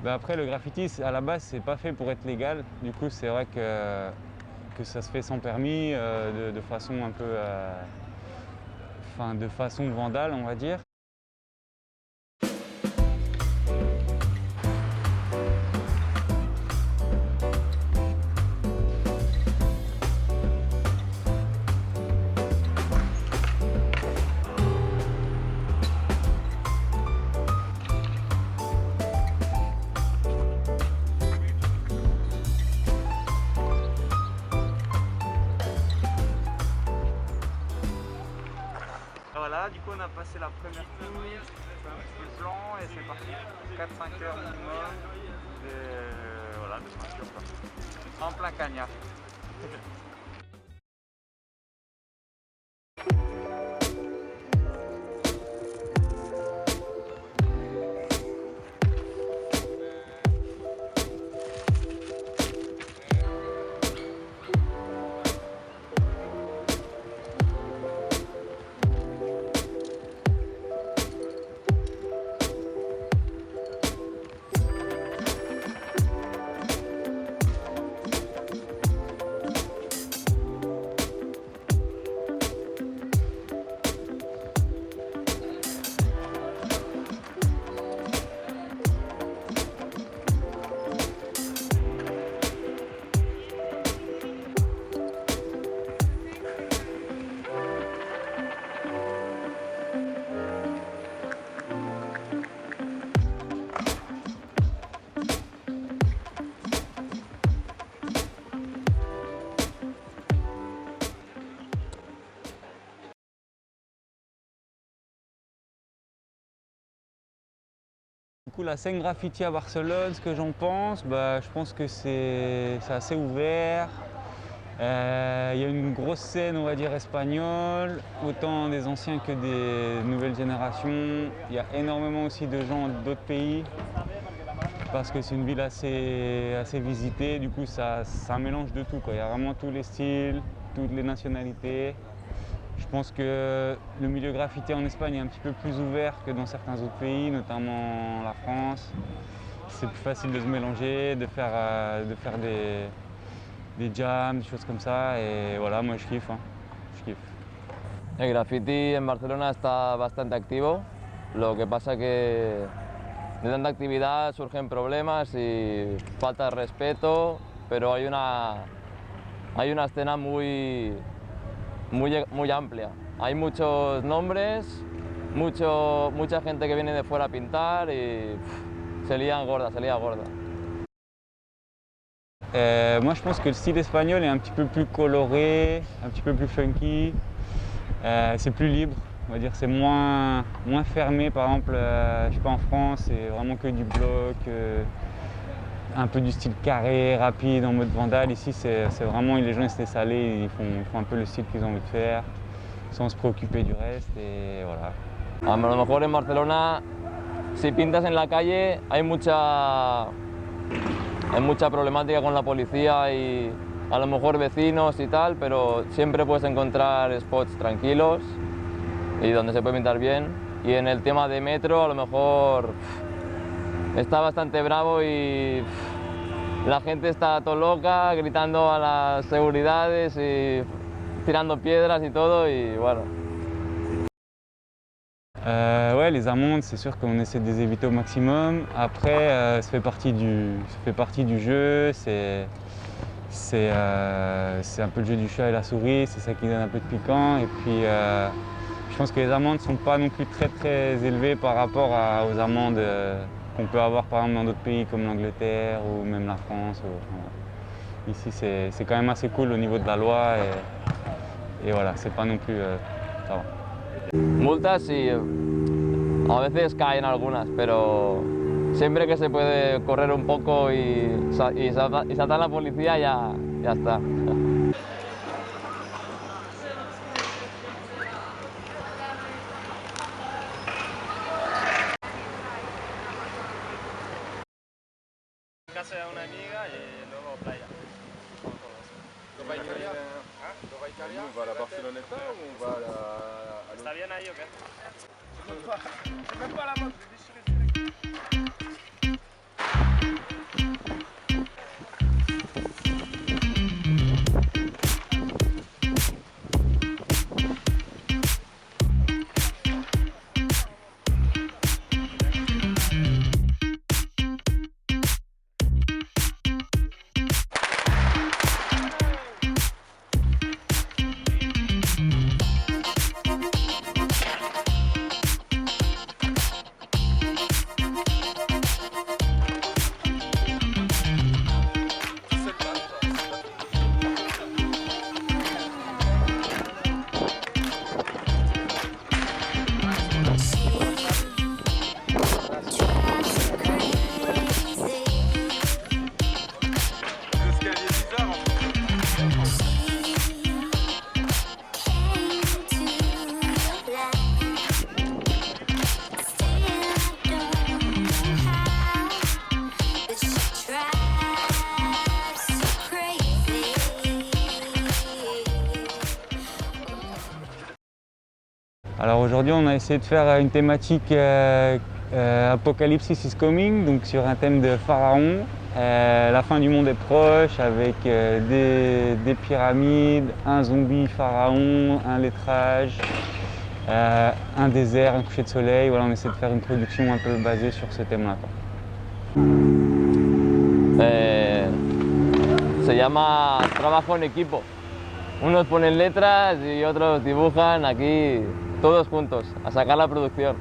Bah après, le graffiti, à la base, c'est pas fait pour être légal. Du coup, c'est vrai que ça se fait sans permis, de façon un peu, enfin, de façon vandale, on va dire. Voilà, du coup on a passé la première couche, c'est blanc et c'est parti. 4-5 heures minimum voilà, de peinture quoi. En plein cagnard. Du coup, la scène graffiti à Barcelone, ce que j'en pense, bah, je pense que c'est assez ouvert. Il y a une grosse scène, on va dire, espagnole, autant des anciens que des nouvelles générations. Il y a énormément aussi de gens d'autres pays, parce que c'est une ville assez visitée. Du coup, ça mélange de tout, quoi. Il y a vraiment tous les styles, toutes les nationalités. Je pense que le milieu graffiti en Espagne est un petit peu plus ouvert que dans certains autres pays, notamment la France. C'est plus facile de se mélanger, de faire des jams, des choses comme ça. Et voilà, moi je kiffe. Hein. Je kiffe. El graffiti en Barcelona está bastante activo, lo que pasa que de tanta actividad surgen problemas y falta de respeto, pero hay una escena muy amplia. Hay muchos nombres, mucha gente que viene de fuera a pintar y se lía gorda. Moi je pense que le style espagnol est un petit peu plus coloré, un petit peu plus funky. C'est plus libre, on va dire, c'est moins fermé. Par exemple, je sais pas, en France, c'est vraiment que du bloc, un peu du style carré, rapide, en mode vandale. Ici, c'est vraiment, les gens ils se laissent aller, ils font un peu le style qu'ils ont envie de faire, sans se préoccuper du reste, et voilà. A lo mejor en Barcelona, si pintas en la calle, hay mucha problemática con la policía y a lo mejor vecinos y tal, pero siempre puedes encontrar spots tranquilos y donde se puede pintar bien. Y en el tema de metro, a lo mejor está bastante bravo y la gente está todo loca, gritando a las seguridades y tirando piedras y todo, y bueno. Ouais, les amendes, c'est sûr qu'on essaie de les éviter au maximum. Après, ça fait partie du jeu, c'est un peu le jeu du chat et la souris, c'est ça qui donne un peu de piquant. Et puis, je pense que les amendes ne sont pas non plus très élevées par rapport aux amendes qu'on peut avoir par exemple dans d'autres pays comme l'Angleterre ou même la France. Ici, c'est quand même assez cool au niveau de la loi et voilà, c'est pas non plus... ça va. Multas sí, a veces caen algunas, pero siempre que se puede correr un poco y saltar a la policía ya está. Casa de una amiga y luego playa. On va Italia On va Italia On va à la Barceloneta ou on va à ¿Está bien ahí o qué? C'est même pas à la mode, je vais déchirer. Alors aujourd'hui, on a essayé de faire une thématique Apocalypse is coming, donc sur un thème de pharaon. La fin du monde est proche avec des pyramides, un zombie pharaon, un lettrage, un désert, un coucher de soleil. Voilà, on essaie de faire une production un peu basée sur ce thème-là. Se llama trabajo en equipo. Unos ponen letras y otros dibujan aquí todos juntos a sacar la producción.